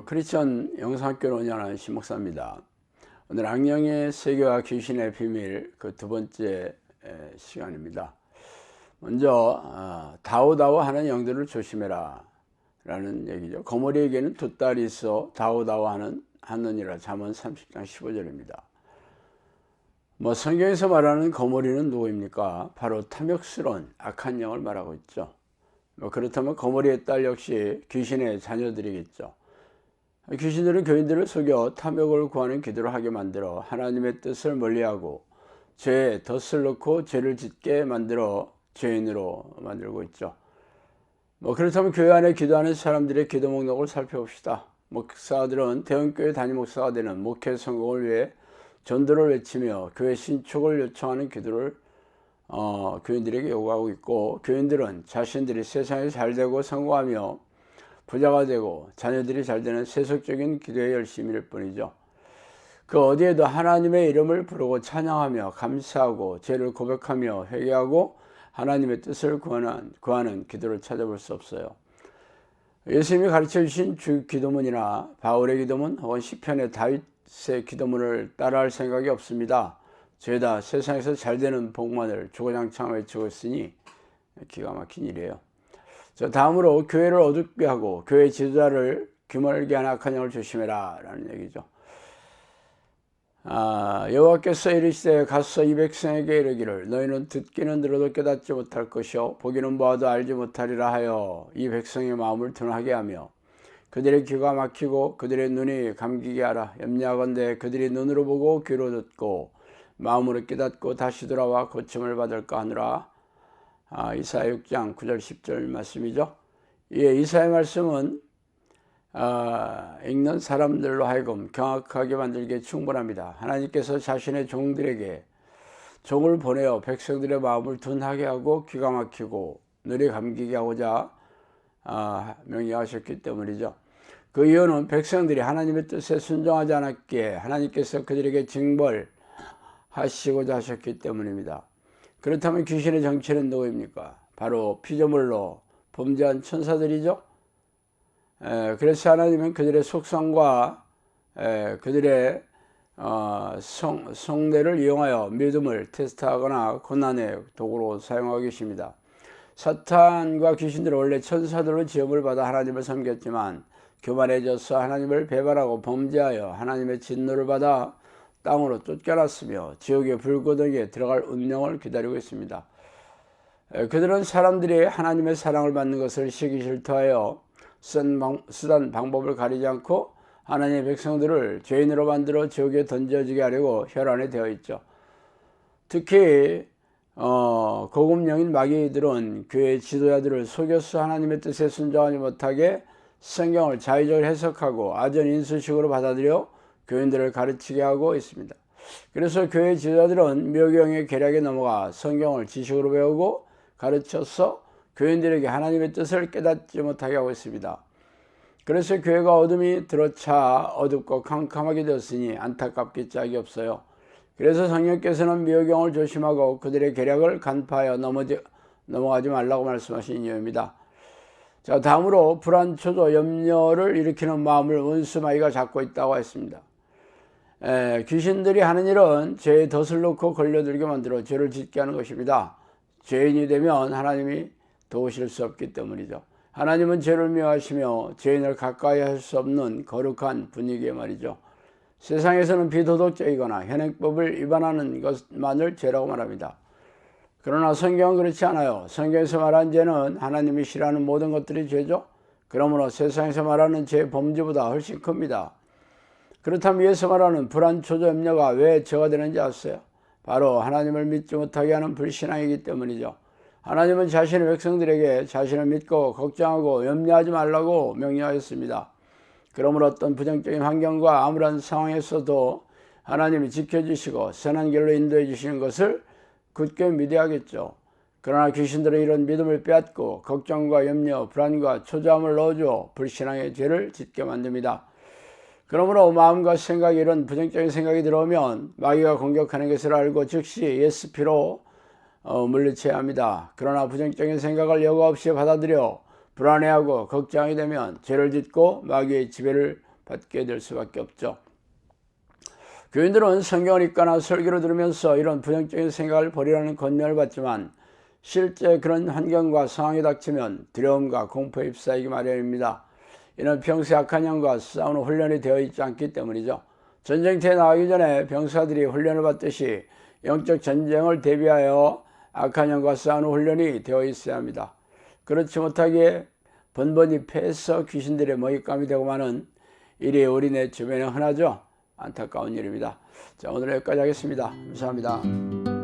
크리스천 영상학교를 운영하는 신목사입니다. 오늘 악령의 세계와 귀신의 비밀 그 두 번째 시간입니다. 먼저 다오다오 하는 영들을 조심해라 라는 얘기죠. 거머리에게는 두 딸이 있어 다오다오 하느니라. 잠언 30장 15절입니다. 성경에서 말하는 거머리는 누구입니까? 바로 탐욕스러운 악한 영을 말하고 있죠. 그렇다면 거머리의 딸 역시 귀신의 자녀들이겠죠. 귀신들은 교인들을 속여 탐욕을 구하는 기도를 하게 만들어 하나님의 뜻을 멀리하고 죄에 덫을 넣고 죄를 짓게 만들어 죄인으로 만들고 있죠. 그렇다면 교회 안에 기도하는 사람들의 기도 목록을 살펴봅시다. 목사들은 대형교회 담임 목사가 되는 목회 성공을 위해 전도를 외치며 교회 신축을 요청하는 기도를 교인들에게 요구하고 있고, 교인들은 자신들이 세상에 잘되고 성공하며 부자가 되고 자녀들이 잘되는 세속적인 기도의 열심일 뿐이죠. 그 어디에도 하나님의 이름을 부르고 찬양하며 감사하고 죄를 고백하며 회개하고 하나님의 뜻을 구하는 기도를 찾아볼 수 없어요. 예수님이 가르쳐 주신 주 기도문이나 바울의 기도문 혹은 시편의 다윗의 기도문을 따라할 생각이 없습니다. 죄다 세상에서 잘되는 복만을 주구장창 외치고 있으니 기가 막힌 일이에요. 다음으로 교회를 어둡게 하고 교회 지도자를 귀멀게 하는 악한 영을 조심해라 라는 얘기죠. 여호와께서 이르시되 가서 이 백성에게 이르기를 너희는 듣기는 들어도 깨닫지 못할 것이요 보기는 보아도 알지 못하리라 하여 이 백성의 마음을 둔하게 하며 그들의 귀가 막히고 그들의 눈이 감기게 하라. 염려하건대 그들이 눈으로 보고 귀로 듣고 마음으로 깨닫고 다시 돌아와 고침을 받을까 하느라. 이사야 6장 9절 10절 말씀이죠. 이사야 말씀은 읽는 사람들로 하여금 경악하게 만들기에 충분합니다. 하나님께서 자신의 종들에게 종을 보내어 백성들의 마음을 둔하게 하고 귀가 막히고 눈이 감기게 하고자 명령하셨기 때문이죠. 그 이유는 백성들이 하나님의 뜻에 순종하지 않았기에 하나님께서 그들에게 징벌하시고자 하셨기 때문입니다. 그렇다면 귀신의 정체는 누구입니까? 바로 피조물로 범죄한 천사들이죠. 그래서 하나님은 그들의 속성과 그들의 성내를 이용하여 믿음을 테스트하거나 고난의 도구로 사용하고 계십니다. 사탄과 귀신들은 원래 천사들로 지음을 받아 하나님을 섬겼지만 교만해져서 하나님을 배반하고 범죄하여 하나님의 진노를 받아 땅으로 쫓겨났으며 지옥의 불구덩이에 들어갈 운명을 기다리고 있습니다. 그들은 사람들이 하나님의 사랑을 받는 것을 시기 질투하여 수단 방법을 가리지 않고 하나님의 백성들을 죄인으로 만들어 지옥에 던져지게 하려고 혈안에 되어 있죠. 특히 고급령인 마귀들은 교회 지도자들을 속여서 하나님의 뜻에 순종하지 못하게 성경을 자의적으로 해석하고 아전 인수식으로 받아들여 교인들을 가르치게 하고 있습니다. 그래서 교회 지도자들은 묘경의 계략에 넘어가 성경을 지식으로 배우고 가르쳐서 교인들에게 하나님의 뜻을 깨닫지 못하게 하고 있습니다. 그래서 교회가 어둠이 들어차 어둡고 캄캄하게 되었으니 안타깝기 짝이 없어요. 그래서 성령께서는 묘경을 조심하고 그들의 계략을 간파하여 넘어가지 말라고 말씀하신 이유입니다. 다음으로 불안, 초조, 염려를 일으키는 마음을 원수 마귀가 잡고 있다고 했습니다. 귀신들이 하는 일은 죄에 덫을 놓고 걸려들게 만들어 죄를 짓게 하는 것입니다. 죄인이 되면 하나님이 도우실 수 없기 때문이죠. 하나님은 죄를 미워하시며 죄인을 가까이 할 수 없는 거룩한 분위기에 말이죠. 세상에서는 비도덕적이거나 현행법을 위반하는 것만을 죄라고 말합니다. 그러나 성경은 그렇지 않아요. 성경에서 말하는 죄는 하나님이 싫어하는 모든 것들이 죄죠. 그러므로 세상에서 말하는 죄의 범죄보다 훨씬 큽니다. 그렇다면 위에서 말하는 불안, 초조, 염려가 왜 죄가 되는지 아세요? 바로 하나님을 믿지 못하게 하는 불신앙이기 때문이죠. 하나님은 자신의 백성들에게 자신을 믿고 걱정하고 염려하지 말라고 명령하였습니다. 그러므로 어떤 부정적인 환경과 아무런 상황에서도 하나님이 지켜주시고 선한 길로 인도해 주시는 것을 굳게 믿어야겠죠. 그러나 귀신들은 이런 믿음을 빼앗고 걱정과 염려, 불안과 초조함을 넣어주어 불신앙의 죄를 짓게 만듭니다. 그러므로 마음과 생각에 이런 부정적인 생각이 들어오면 마귀가 공격하는 것을 알고 즉시 ESP로 물리쳐야 합니다. 그러나 부정적인 생각을 여과 없이 받아들여 불안해하고 걱정하게 되면 죄를 짓고 마귀의 지배를 받게 될 수밖에 없죠. 교인들은 성경을 읽거나 설교를 들으면서 이런 부정적인 생각을 버리라는 권면을 받지만 실제 그런 환경과 상황이 닥치면 두려움과 공포에 휩싸이기 마련입니다. 이는 평소에 악한 영과 싸우는 훈련이 되어 있지 않기 때문이죠. 전쟁터에 나가기 전에 병사들이 훈련을 받듯이 영적 전쟁을 대비하여 악한 영과 싸우는 훈련이 되어 있어야 합니다. 그렇지 못하기에 번번이 패해서 귀신들의 먹잇감이 되고 마는 일이 우리네 주변에 흔하죠. 안타까운 일입니다. 자, 오늘 여기까지 하겠습니다. 감사합니다.